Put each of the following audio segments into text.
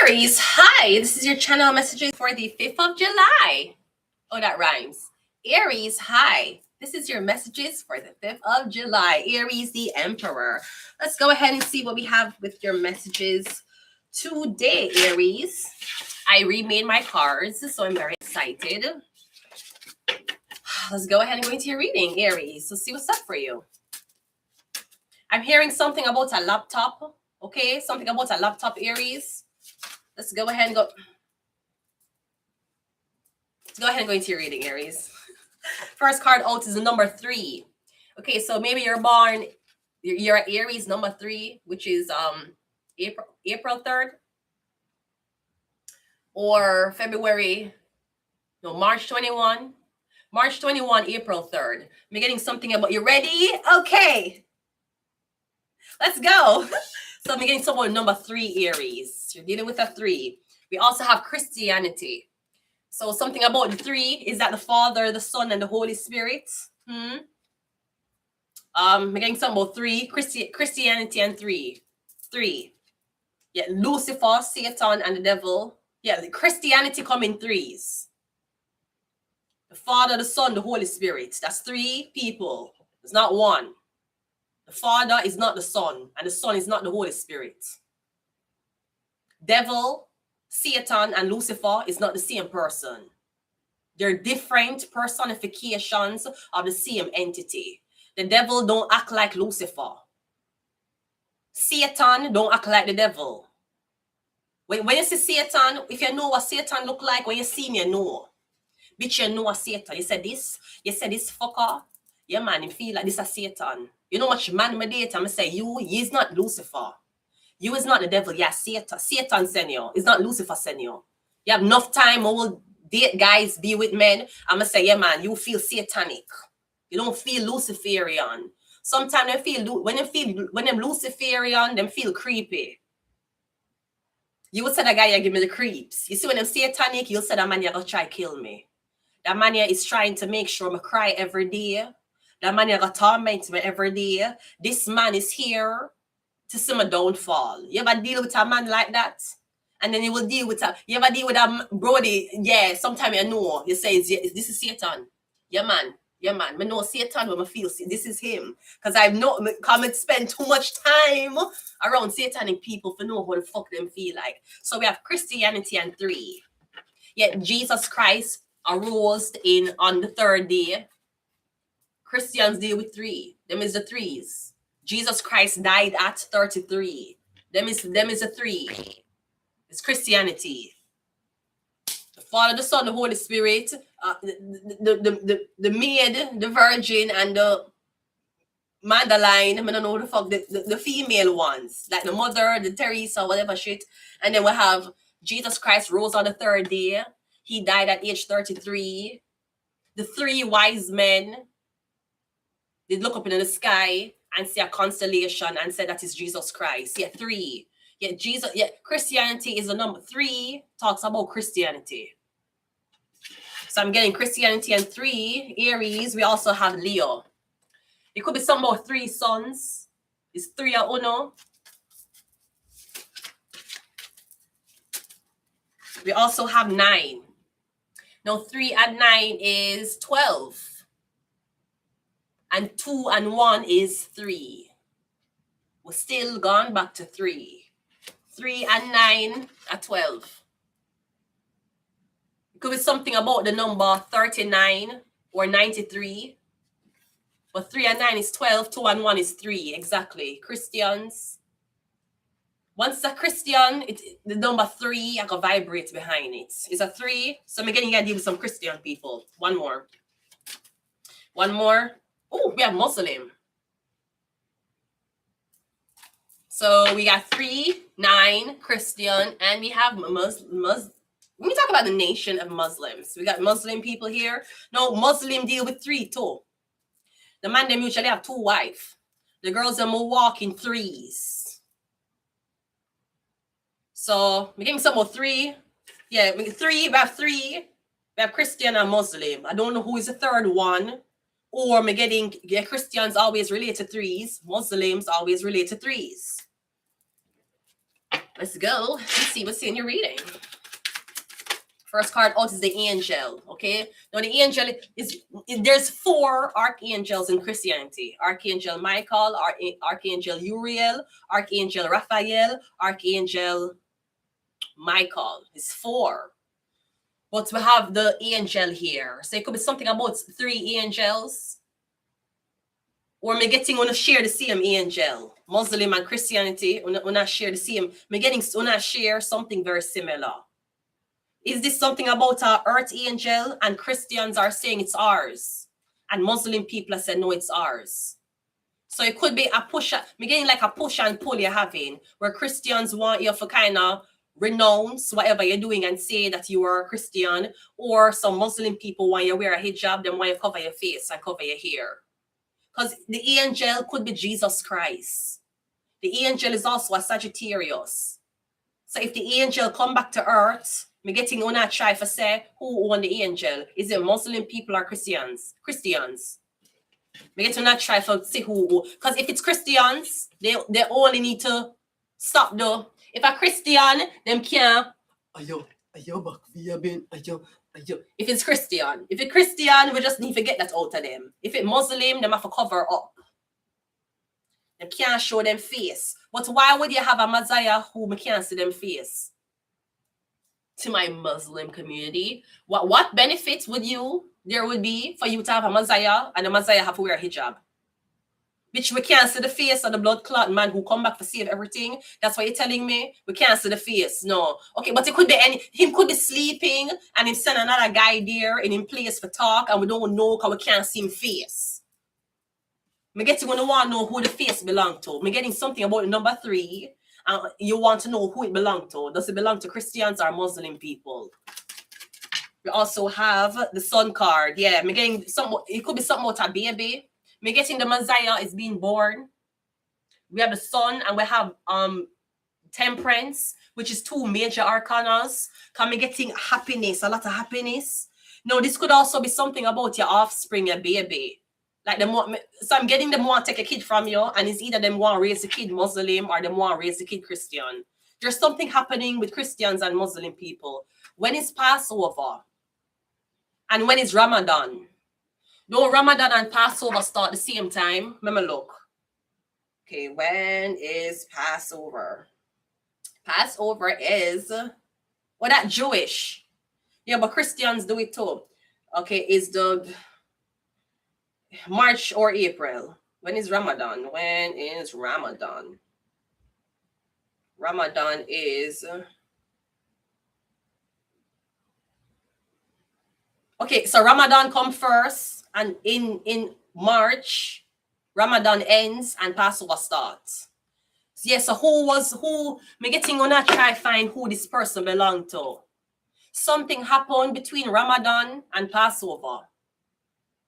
Aries, hi, this is your channel messages for the 5th of July. Oh, that rhymes. Aries, hi, this is your messages for the 5th of July. Aries, the Emperor. Let's go ahead and see what we have with your messages today, Aries. I remade my cards, so I'm very excited. Let's go ahead and go into your reading, Aries. Let's see what's up for you. I'm hearing something about a laptop. Okay, something about a laptop, Aries. Let's go ahead and go. Let's go ahead and go into your reading, Aries. First card out is the number 3. Okay, so maybe you're born, you're at Aries number 3, which is April 3rd or March 21. March 21, April 3rd. I'm getting something about, you ready? Okay. Let's go. So I'm getting someone number 3, Aries. You're dealing with a 3. We also have Christianity. So something about the 3 is that the Father, the Son, and the Holy Spirit. I'm getting something about 3, Christianity and 3. 3. Yeah, Lucifer, Satan, and the devil. Yeah, the Christianity come in 3s. The Father, the Son, the Holy Spirit. That's 3 people. It's not 1. The Father is not the Son, and the Son is not the Holy Spirit. Devil, Satan, and Lucifer is not the same person. They're different personifications of the same entity. The devil don't act like Lucifer. Satan don't act like the devil. When you see Satan, if you know what Satan look like, when you see him, you know. Bitch, you know what Satan. You said this fucker. Yeah, man, you feel like this is Satan. You know much man me date, I'm say he's not Lucifer. You is not the devil. Yeah, Satan send you. It's not Lucifer send you. You have enough time, I will date guys, be with men. I'm gonna say, yeah, man, you feel satanic. You don't feel Luciferian. Sometimes they feel when them Luciferian, them feel creepy. You would say that guy, you give me the creeps. You see when them satanic, you'll say that man, you're gonna try kill me. That man is trying to make sure I cry every day. That man is going to torment me every day. This man is here to see my downfall. You ever deal with a man like that? And then you will deal with you ever deal with a brody? Yeah, sometimes you know. You say, this is Satan. Yeah, man. Yeah, man. I know Satan when I feel this is him. Because I've not come and spend too much time around satanic people to know how the fuck them feel like. So we have Christianity and 3. Yet Jesus Christ arose on the 3rd day. Christians deal with 3. Them is the 3s. Jesus Christ died at 33. Them is a 3. It's Christianity. The Father, the Son, the Holy Spirit, the maid, the virgin, and the Madeline. I don't know who the fuck the female ones, like the mother, the Teresa, whatever shit. And then we have Jesus Christ rose on the 3rd day. He died at age 33. The 3 wise men, they look up in the sky and see a constellation and say that is Jesus Christ. Yeah, 3. Yeah, Christianity is the number 3, talks about Christianity. So I'm getting Christianity and 3. Aries, we also have Leo. It could be some about 3 sons. It's 3 or uno. We also have 9. Now 3 and 9 is 12. And 2 and 1 is 3. We're still gone back to 3. 3 and 9 are 12. It could be something about the number 39 or 93. But 3 and 9 is 12. 2 and 1 is 3. Exactly. Christians. Once it's a Christian, the number 3 I can vibrate behind it. It's a 3. So I'm getting to deal with some Christian people. One more. Oh, we have Muslim. So we got 3, 9, Christian, and we have Muslim. When we talk about the nation of Muslims, we got Muslim people here. No, Muslim deal with 3 too. The man them usually have 2 wives. The girls them will walk in 3s. So we're getting some more 3. Yeah, 3. We have 3. We have Christian and Muslim. I don't know who is the 3rd one. Or I'm getting Christians always relate to 3s. Muslims always relate to 3s. Let's go. Let's see what's in your reading. First card out is the angel. Okay. Now the angel is there's 4 archangels in Christianity: Archangel Michael, Archangel Uriel, Archangel Raphael, Archangel Michael. It's 4. But we have the angel here. So it could be something about 3 angels. Or me getting wanna share the same angel. Muslim and Christianity, wanna share the same. Me getting wanna share something very similar. Is this something about our earth angel? And Christians are saying it's ours. And Muslim people are saying no, it's ours. So it could be a push, me getting like a push and pull you're having, where Christians want you for kind of renounce whatever you're doing and say that you are a Christian, or some Muslim people want you to wear a hijab, them want you to cover your face and cover your hair. Because the angel could be Jesus Christ. The angel is also a Sagittarius. So if the angel come back to earth, me getting on a try for say who own the angel. Is it Muslim people or Christians? Christians. Me getting on a try for see who. Because if it's Christians, they only need to stop though. If a Christian, them can't. Ayo, back via ben, ayo. If it's Christian, we just need to get that out of them. If it's Muslim, them have to cover up. They can't show them face. But why would you have a Messiah who can't see them face? To my Muslim community, what benefits there would be for you to have a Messiah and the Messiah have to wear a hijab? Bitch, we can't see the face of the blood clot man who come back to save everything. That's what you're telling me? We can't see the face. No. Okay, but it could be him could be sleeping and him send another guy there in place for talk and we don't know because we can't see him face. Me getting when you want to know who the face belong to. Me getting something about number 3. You want to know who it belong to. Does it belong to Christians or Muslim people? We also have the sun card. Yeah, me getting it could be something about a baby. Me getting the Messiah is being born. We have the sun and we have temperance, which is 2 major arcanas. Can me getting happiness, a lot of happiness. No, this could also be something about your offspring, your baby. Like so I'm getting them want to take a kid from you, and it's either them want to raise the kid Muslim or them want to raise the kid Christian. There's something happening with Christians and Muslim people. When is Passover? And when is Ramadan? No, Ramadan and Passover start the same time. Let me look. Okay, when is Passover? Passover is, well, that Jewish. Yeah, but Christians do it too. Okay, is the March or April. When is Ramadan? When is Ramadan? Ramadan is... Okay, so Ramadan come first, and in March, Ramadan ends and Passover starts. So yeah, so who me getting on a try find who this person belonged to. Something happened between Ramadan and Passover.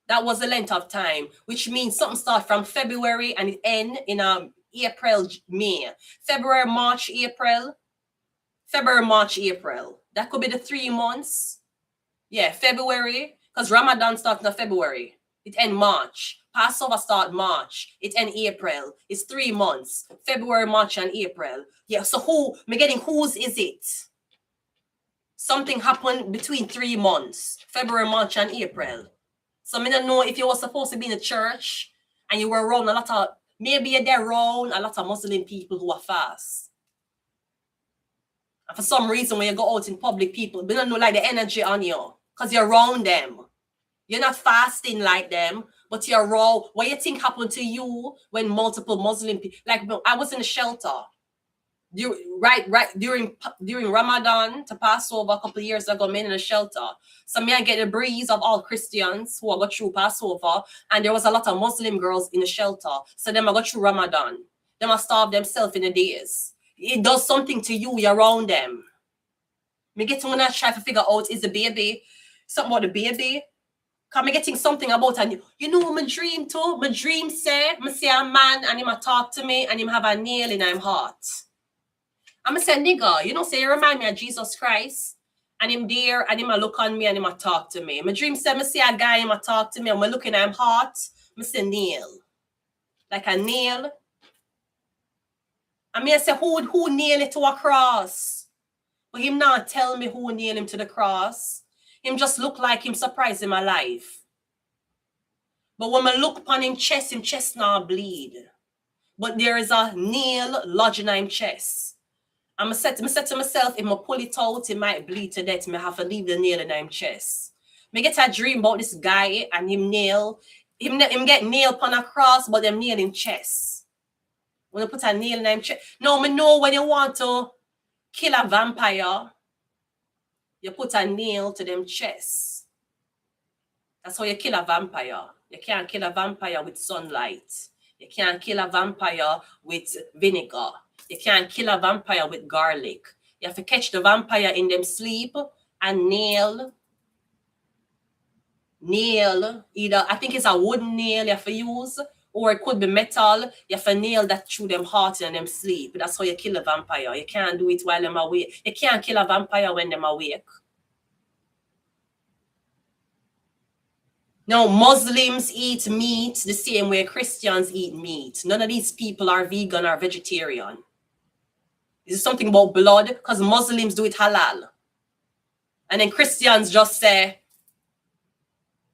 That was the length of time, which means something starts from February and it end in April, May. February, March, April. February, March, April. That could be the 3 months. Yeah, February, because Ramadan starts in February. It end March. Passover start March. It end April. It's 3 months. February, March, and April. Yeah, so whose is it? Something happened between 3 months. February, March, and April. So I don't know if you were supposed to be in the church and you were around a lot of, maybe you're there around a lot of Muslim people who are fast. And for some reason, when you go out in public, people don't know like the energy on you because you're around them. You're not fasting like them, but you're around. What you think happened to you when multiple Muslim people, like I was in a shelter. During Ramadan to Passover a couple of years ago, men in a shelter. So me I get the breeze of all Christians who got through Passover, and there was a lot of Muslim girls in the shelter. So them I got through Ramadan. Them I starve themselves in the days. It does something to you. You're around them. Me get to when I try to figure out is the baby something about the baby. Cause me getting something about and you know my dream too. My dream say a man and him a talk to me and him have a nail in him heart. I'm going to say, nigga, you know, say you remind me of Jesus Christ. And him there, and him a look on me, and him a talk to me. My dream said, I see a guy, him a talk to me, and I looking at him heart, I say nail. Like a nail. I mean, I say, who nail it to a cross? But him not tell me who nail him to the cross. Him just look like him surprised in my life. But when I look upon him chest now bleed. But there is a nail lodging in him chest. I'm set to myself, if I pull it out, it might bleed to death. I have to leave the nail in him chest. Me get a dream about this guy and him get nail upon a cross, but them nail in chest. When you put a nail in him chest. No, me know when you want to kill a vampire, you put a nail to them chest. That's how you kill a vampire. You can't kill a vampire with sunlight. You can't kill a vampire with vinegar. You can't kill a vampire with garlic. You have to catch the vampire in them sleep and nail, either, I think it's a wooden nail you have to use, or it could be metal. You have to nail that through them heart and them sleep. That's how you kill a vampire. You can't do it while them awake. You can't kill a vampire when them awake. Now, Muslims eat meat the same way Christians eat meat. None of these people are vegan or vegetarian. This is something about blood, because Muslims do it halal. And then Christians just say,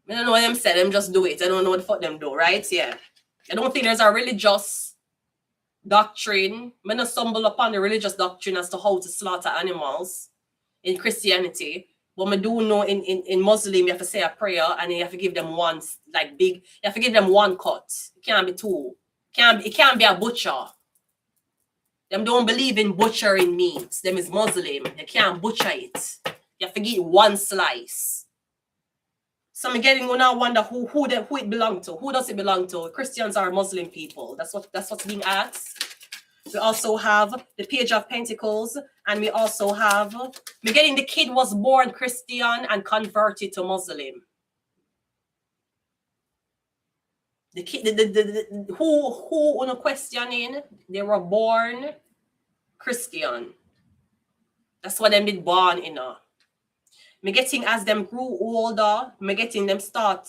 I don't know what them say, them just do it. I don't know what the fuck them do, right? Yeah. I don't think there's a religious doctrine. I don't stumble upon the religious doctrine as to how to slaughter animals in Christianity. But I do know in Muslim, you have to say a prayer and you have to give them one, like big, you have to give them one cut. It can't be two. It can't be a butcher. Them don't believe in butchering meat. Them is Muslim. They can't butcher it. You have to give one slice. So I'm getting to now wonder who it belong to. Who does it belong to? Christians or Muslim people? That's what's being asked. We also have the Page of Pentacles, and we also have we're getting the kid was born Christian and converted to Muslim. The kid, who on a questioning, they were born Christian. That's what them did born, you know. Me getting as them grew older, me getting them start.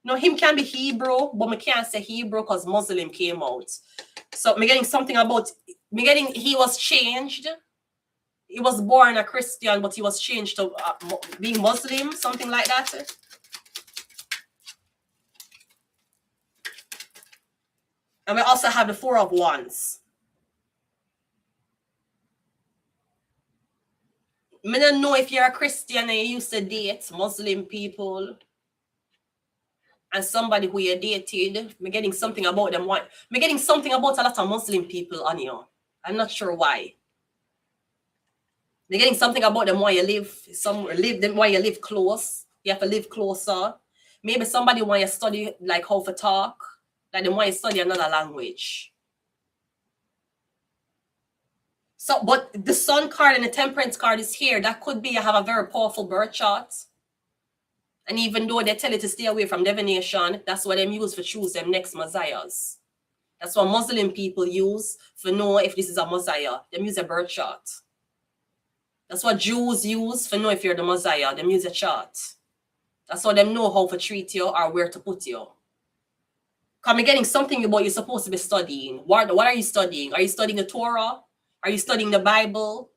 No, him can be Hebrew, but me can't say Hebrew because Muslim came out. So me getting something about he was changed. He was born a Christian, but he was changed to being Muslim, something like that. And we also have the Four of Wands. I don't know if you're a Christian and you used to date Muslim people and somebody who you dated. I'm getting something about them. I'm getting something about a lot of Muslim people on you. I'm not sure why. They're getting something about them why you why you live close. You have to live closer. Maybe somebody want you to study like how to talk. Like they want you to study another language. So, but the Sun card and the Temperance card is here. That could be you have a very powerful birth chart. And even though they tell you to stay away from divination, that's what they use for choose them next messiahs. That's what Muslim people use for know if this is a messiah. They use a birth chart. That's what Jews use for know if you're the messiah. They use a chart. That's how they know how to treat you or where to put you. Come I'm getting something about you're supposed to be studying. What are you studying? Are you studying the Torah? Are you studying the Bible?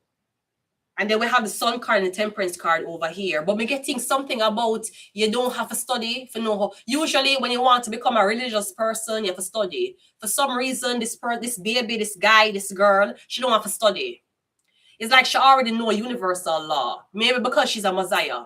And then we have the Sun card and the Temperance card over here. But we're getting something about you don't have to study for know how. Usually when you want to become a religious person, you have to study. For some reason, this baby, this guy, this girl, she don't have to study. It's like she already know universal law. Maybe because she's a Messiah.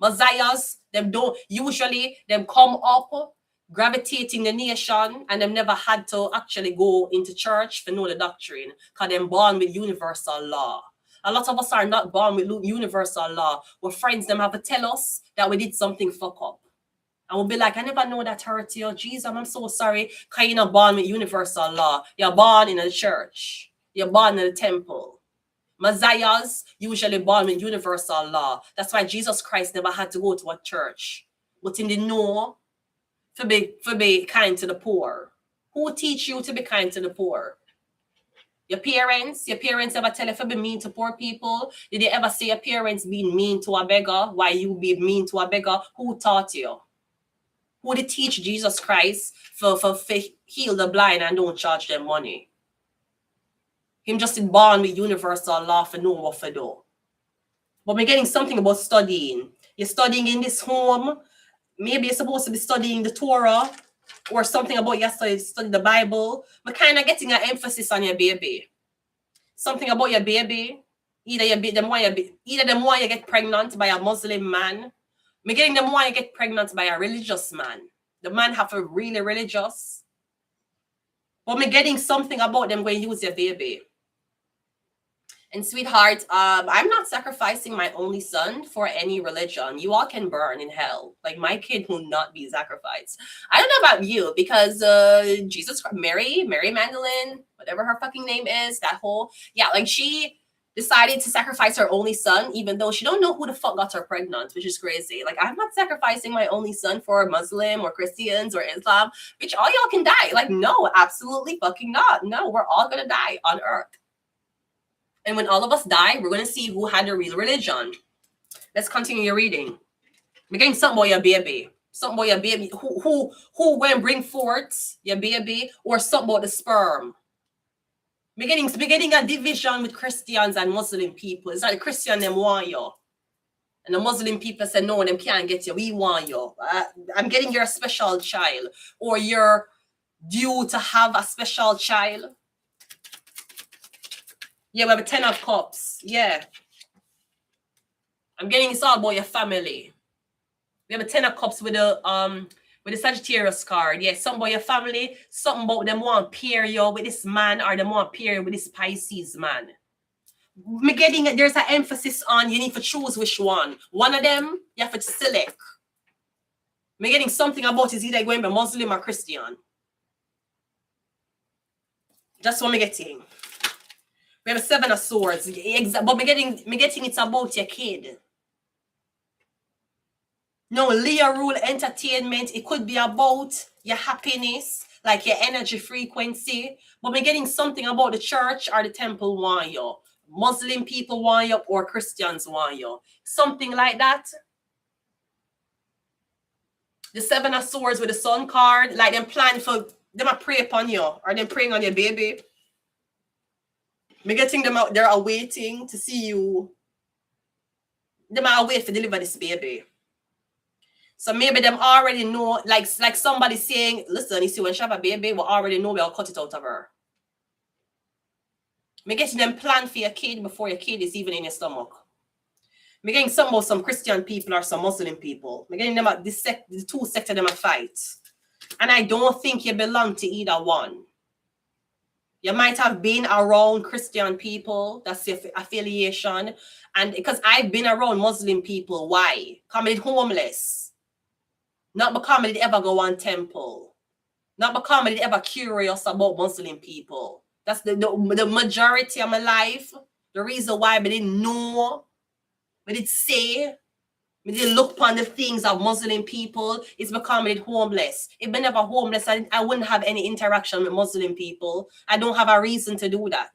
Messiahs, them come up gravitating the nation, and them never had to actually go into church to know the doctrine because they're born with universal law. A lot of us are not born with universal law. Our friends them have to tell us that we did something fuck up. And we'll be like, I never know that hurt you. Jesus, I'm so sorry. Because you're not born with universal law. You're born in a church. You're born in a temple. Messiahs usually born with universal law. That's why Jesus Christ never had to go to a church. But in the know, for be kind to the poor. Who teach you to be kind to the poor? Your parents ever tell you to be mean to poor people? Did they ever say your parents being mean to a beggar? Why you be mean to a beggar? Who taught you? Who they teach Jesus Christ for heal the blind and don't charge them money. Him just in born with universal law for know what for do. But we're getting something about studying. You're studying in this home. Maybe you're supposed to be studying the Torah or something about you study the Bible. But kind of getting an emphasis on your baby. Something about your baby. Either them want you get pregnant by a Muslim man. Me getting them want you get pregnant by a religious man. The man have to really religious. But me getting something about them when you use your baby. And sweetheart, I'm not sacrificing my only son for any religion. You all can burn in hell. Like, my kid will not be sacrificed. I don't know about you, because Jesus Christ, Mary Magdalene, whatever her fucking name is, that whole, yeah, like she decided to sacrifice her only son, even though she don't know who the fuck got her pregnant, which is crazy. Like, I'm not sacrificing my only son for Muslim or Christians or Islam, which all y'all can die. Like, no, absolutely fucking not. No, we're all gonna die on earth. And when all of us die, we're going to see who had the real religion. Let's continue your reading. We're getting something about your baby. Something about your baby. Who when bring forth your baby, or something about the sperm. We're getting a division with Christians and Muslim people. It's like the Christian them want you. And the Muslim people say, no, them can't get you. We want you. I'm getting your special child. Or you're due to have a special child. Yeah, we have a 10 of cups. Yeah. I'm getting it's all about your family. We have a 10 of cups with the Sagittarius card. Yeah, something about your family, something about them want to pair you with this man, or them want to pair you with this Pisces man. Me getting there's an emphasis on you need to choose which one. One of them, you have to select. Me getting something about is either going to be Muslim or Christian. That's what me getting. We have a 7 of swords. But me getting it's about your kid. No, Leo rule entertainment. It could be about your happiness, like your energy frequency. But me getting something about the church or the temple want you. Muslim people want you, or Christians want you. Something like that. The 7 of swords with the sun card, like them plan for them a pray upon you, or them praying on your baby. Me getting them out there are waiting to see you. Them are wait to deliver this baby. So maybe them already know, like somebody saying, listen, you see, when she have a baby, we already know we'll cut it out of her. Me getting them plan for your kid before your kid is even in your stomach. Me getting some about some Christian people or some Muslim people. Me getting them at the two sectors them a fight. And I don't think you belong to either one. You might have been around Christian people, that's your affiliation. And because I've been around Muslim people, why? Because I'm homeless. Not because I ever go on temple. Not because I ever curious about Muslim people. That's the majority of my life. The reason why I didn't know, I didn't say, I didn't look upon the things of Muslim people is becoming homeless. If I never homeless, I wouldn't have any interaction with Muslim people. I don't have a reason to do that.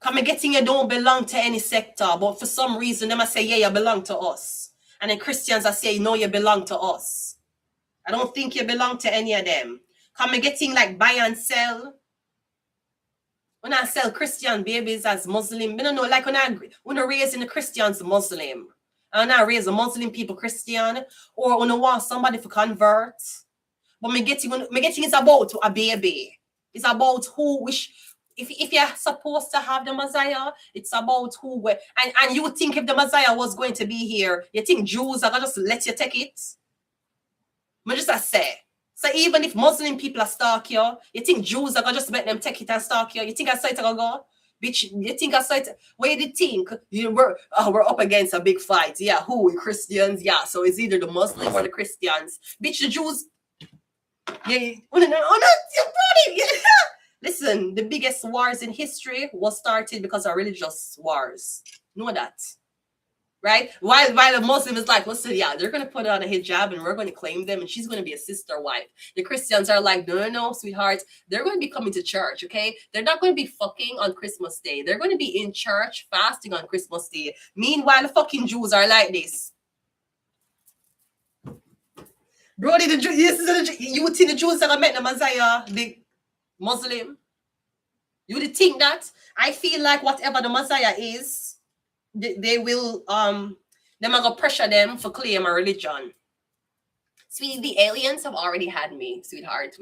Come getting you don't belong to any sector, but for some reason they must say, yeah, you belong to us. And then Christians are saying, no, you belong to us. I don't think you belong to any of them. Come getting like buy and sell. When I sell Christian babies as Muslim, I don't know, like when I raise in the Christians Muslim, and I raise a Muslim people Christian, or when I want somebody to convert. But me getting it's about a baby. It's about who wish. If you're supposed to have the Messiah, it's about who and you would think if the Messiah was going to be here, you think Jews are gonna just let you take it? I just say. So even if Muslim people are stalk you, you think Jews are gonna just let them take it and stalk you? You think I saw it gonna go? Bitch, you think I saw it? What do you think? We're up against a big fight. Yeah, who? We Christians? Yeah, so it's either the Muslims or the Christians. Bitch, the Jews. Yeah, listen, the biggest wars in history was started because of religious wars. Know that. right? While the Muslim is like, listen, yeah, they're going to put on a hijab and we're going to claim them and she's going to be a sister wife. The Christians are like, no, sweetheart. They're going to be coming to church, okay? They're not going to be fucking on Christmas Day. They're going to be in church fasting on Christmas Day. Meanwhile, the fucking Jews are like this. Brody, you would think the Jews that met the Messiah, the Muslim. You would think that? I feel like whatever the Messiah is, they will them are gonna pressure them for claim a religion. Sweetie, the aliens have already had me, sweetheart.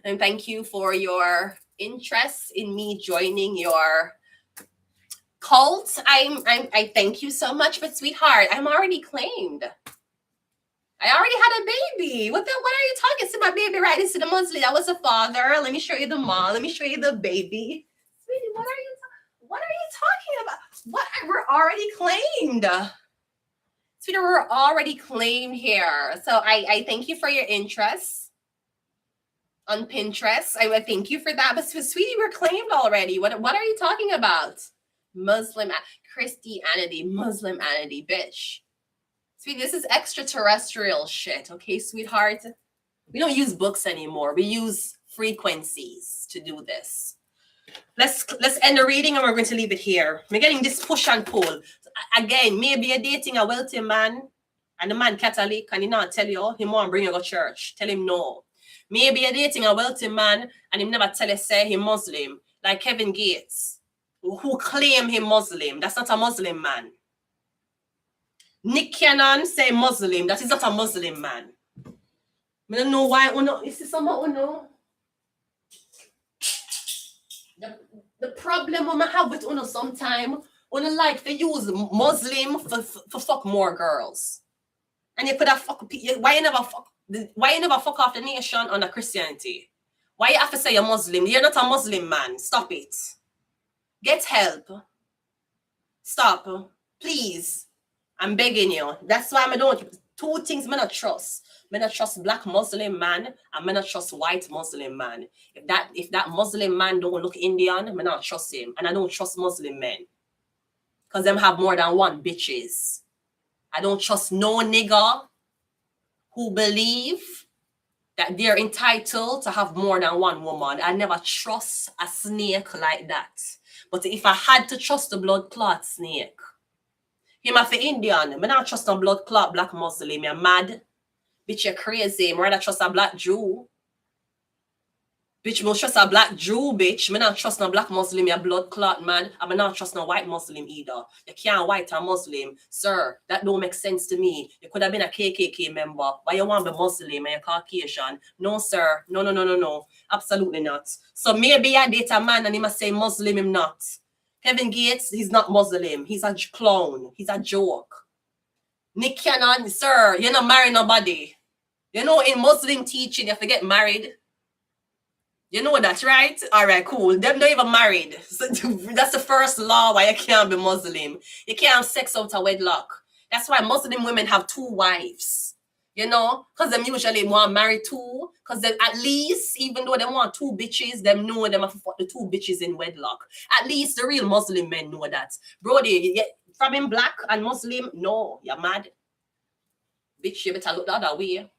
And thank you for your interest in me joining your cult. I thank you so much, but sweetheart, I'm already claimed. I already had a baby. What are you talking to my baby right into the Muslim? That was the father. Let me show you the mom. Let me show you the baby. Sweetie, what are you talking about? What? We're already claimed. Sweetie, we're already claimed here. So I thank you for your interest on Pinterest. I thank you for that. But sweetie, we're claimed already. What are you talking about? Muslim Christianity, Muslimanity, bitch. Sweetie, this is extraterrestrial shit, okay, sweetheart? We don't use books anymore. We use frequencies to do this. Let's end the reading and we're going to leave it here. We're getting this push and pull. Again, maybe you're dating a wealthy man and the man Catholic and he not tell you he want to bring you to church. Tell him no. Maybe you're dating a wealthy man and he never tell you say he Muslim, like Kevin Gates, who claim he Muslim. That's not a Muslim man. Nick Cannon say Muslim. That is not a Muslim man. I don't know why. Is this someone who the problem I have with Uno sometimes, Uno like to use Muslim for fuck more girls. And you put a fuck. Why you never fuck off the nation on a Christianity? Why you have to say you're Muslim? You're not a Muslim man. Stop it. Get help. Stop. Please. I'm begging you. That's why I don't. Two things I not trust. I not trust black Muslim man and I not trust white Muslim man. If that Muslim man don't look Indian, I not trust him. And I don't trust Muslim men. Because them have more than one bitches. I don't trust no nigga who believe that they're entitled to have more than one woman. I never trust a snake like that. But if I had to trust the blood clot snake, him a for Indian. I not trust a blood clot black Muslim. You're mad. Bitch, you're crazy. I rather trust a black Jew. Bitch, I trust a black Jew, bitch. I not trust no black Muslim. You're blood clot, man. I not trust no white Muslim either. You can't white a Muslim. Sir, that don't make sense to me. You could have been a KKK member. Why you want to be Muslim and you're Caucasian? No, sir. No. Absolutely not. So maybe I date a man and he must say Muslim, him not. Kevin Gates, he's not Muslim. He's a clown. He's a joke. Nick Cannon, sir, you're not marrying nobody. You know, in Muslim teaching, you have to get married. You know that, right? All right, cool. Them not even married. So that's the first law why you can't be Muslim. You can't have sex out of wedlock. That's why Muslim women have 2 wives. You know, because them usually want to marry 2. Because at least, even though they want 2 bitches, them know them have to fuck the 2 bitches in wedlock. At least the real Muslim men know that. Brody, from him black and Muslim, no, you're mad. Bitch, you better look the other way.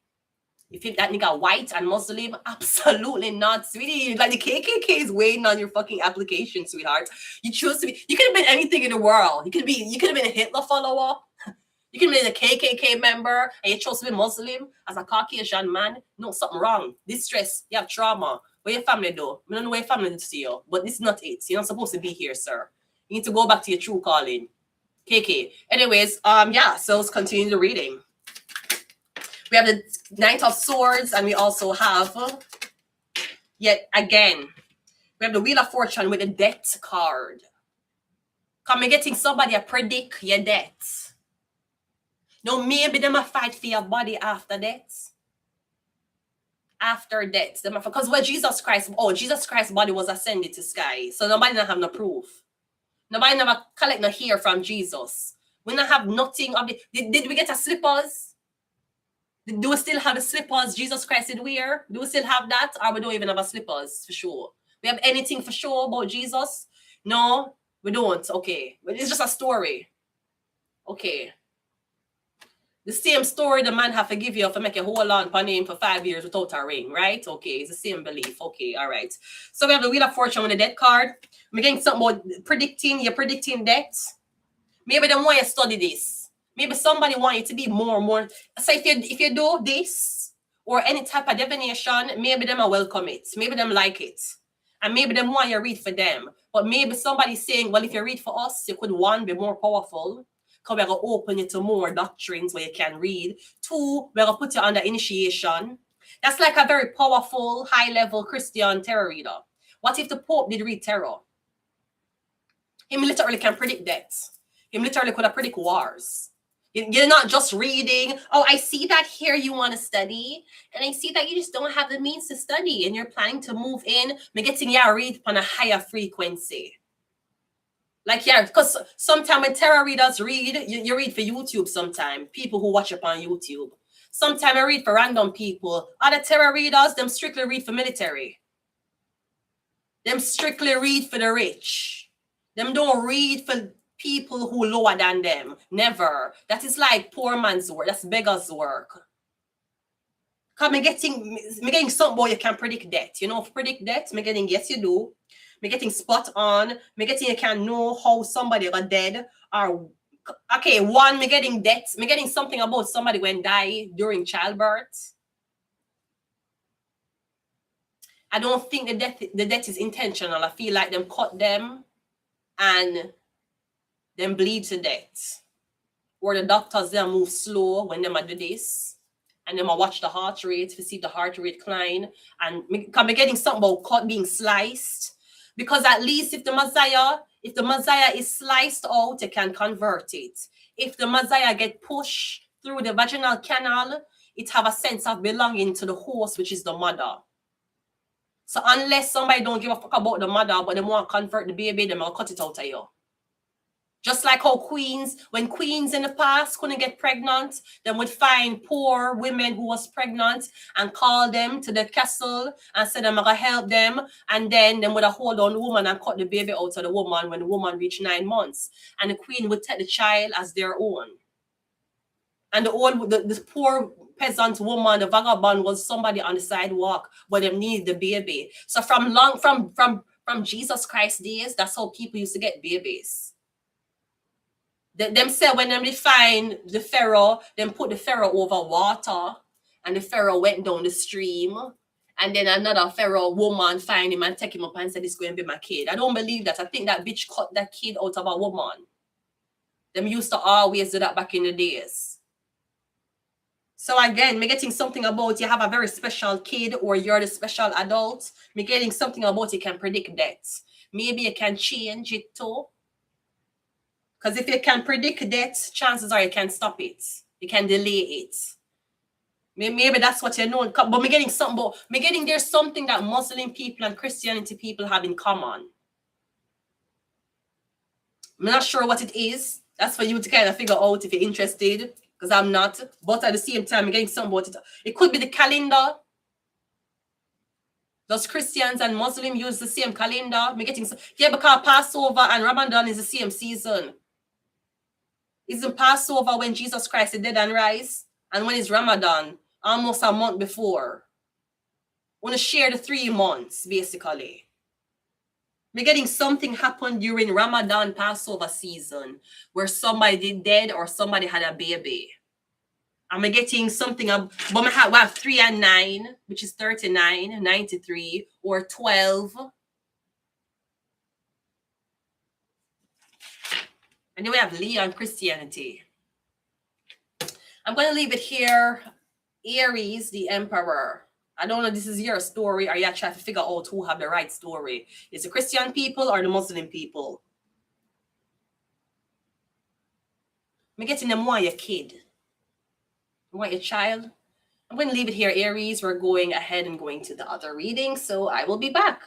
If that nigga white and Muslim, absolutely not, sweetie. Like the KKK is waiting on your fucking application, sweetheart. You choose to be. You could have been anything in the world. You could have been a Hitler follower. You could have been a KKK member, and you chose to be Muslim as a Caucasian man. No, something wrong. Distress. You have trauma. What your family do? I don't know what your family does to you, but this is not it. You're not supposed to be here, sir. You need to go back to your true calling. KK. Anyways, yeah. So let's continue the reading. We have the Knight of Swords, and we also have, yet again, we have the Wheel of Fortune with the Death card. Come getting somebody to predict your death. Now, maybe them a fight for your body after death. After death. Because when Jesus Christ's body was ascended to sky. So nobody don't have no proof. Nobody never collect no hair from Jesus. We don't have nothing of the. Did we get a slippers? Do we still have the slippers Jesus Christ did wear? Do we still have that? Or we don't even have a slippers for sure? We have anything for sure about Jesus? No, we don't. Okay. But it's just a story. Okay. The same story the man have to give you for make you hold on upon him for 5 years without a ring, right? Okay, it's the same belief. Okay, all right. So we have the Wheel of Fortune with the death card. We're getting something about predicting death. Maybe they want you to study this. Maybe somebody want you to be more. So if you do this or any type of divination, maybe them will welcome it. Maybe them like it. And maybe them want you to read for them. But maybe somebody's saying, well, if you read for us, you could, one, be more powerful. Because we're going to open you to more doctrines where you can read. Two, we're going to put you under initiation. That's like a very powerful, high-level Christian tarot reader. What if the Pope did read tarot? He literally can predict death. He literally could have predict wars. You're not just reading, oh, I see that here you want to study, and I see that you just don't have the means to study, and you're planning to move in, but getting you to read on a higher frequency. Like, yeah, because sometimes when tarot readers read, you read for YouTube sometimes, people who watch up on YouTube. Sometimes I read for random people. Other tarot readers, them strictly read for military. Them strictly read for the rich. Them don't read for people who lower than them. Never. That is like poor man's work. That's beggar's work. Because me getting something boy you can predict death. You know, predict death, me getting, yes you do. Me getting spot on. Me getting you can know how somebody got dead. Or okay, one, me getting death. Me getting something about somebody when die during childbirth. I don't think the death is intentional. I feel like them cut them and them bleed to death. Or the doctors them move slow when them do this. And then I watch the heart rate to see the heart rate climb. And can be getting something about cut being sliced. Because at least if the Messiah is sliced out, you can convert it. If the Messiah get pushed through the vaginal canal, it have a sense of belonging to the host, which is the mother. So unless somebody don't give a fuck about the mother, but they want to convert the baby, they will cut it out of you. Just like how when queens in the past couldn't get pregnant, they would find poor women who was pregnant and call them to the castle and say I'm gonna help them, and then they would have hold on the woman and cut the baby out of the woman when the woman reached 9 months, and the queen would take the child as their own. And the poor peasant woman, the vagabond, was somebody on the sidewalk, but they needed the baby. So from Jesus Christ days, that's how people used to get babies. Them say when them find the pharaoh, them put the pharaoh over water, and the pharaoh went down the stream, and then another pharaoh woman find him and take him up and said, "This is going to be my kid." I don't believe that. I think that bitch cut that kid out of a woman. Them used to always do that back in the days. So again, me getting something about you have a very special kid or you're the special adult. Me getting something about you can predict death. Maybe you can change it too. Because if you can predict death, chances are you can stop it. You can delay it. Maybe that's what you know. But me getting something about, there's something that Muslim people and Christianity people have in common. I'm not sure what it is. That's for you to kind of figure out if you're interested. Because I'm not. But at the same time, I'm getting something about it. It could be the calendar. Does Christians and Muslims use the same calendar? Yeah, because Passover and Ramadan is the same season. Isn't Passover when Jesus Christ is dead and rise? And when is Ramadan? Almost a month before. Want to share the 3 months, basically. We're getting something happened during Ramadan Passover season where somebody dead or somebody had a baby. I'm getting something up, but we have 3 and 9, which is 39, 93, or 12. And then we have Leo and Christianity. I'm going to leave it here. Aries, the Emperor. I don't know if this is your story or you're trying to figure out who have the right story. Is it Christian people or the Muslim people? I'm getting them want your kid. You want your child? I'm going to leave it here, Aries. We're going ahead and going to the other reading. So I will be back.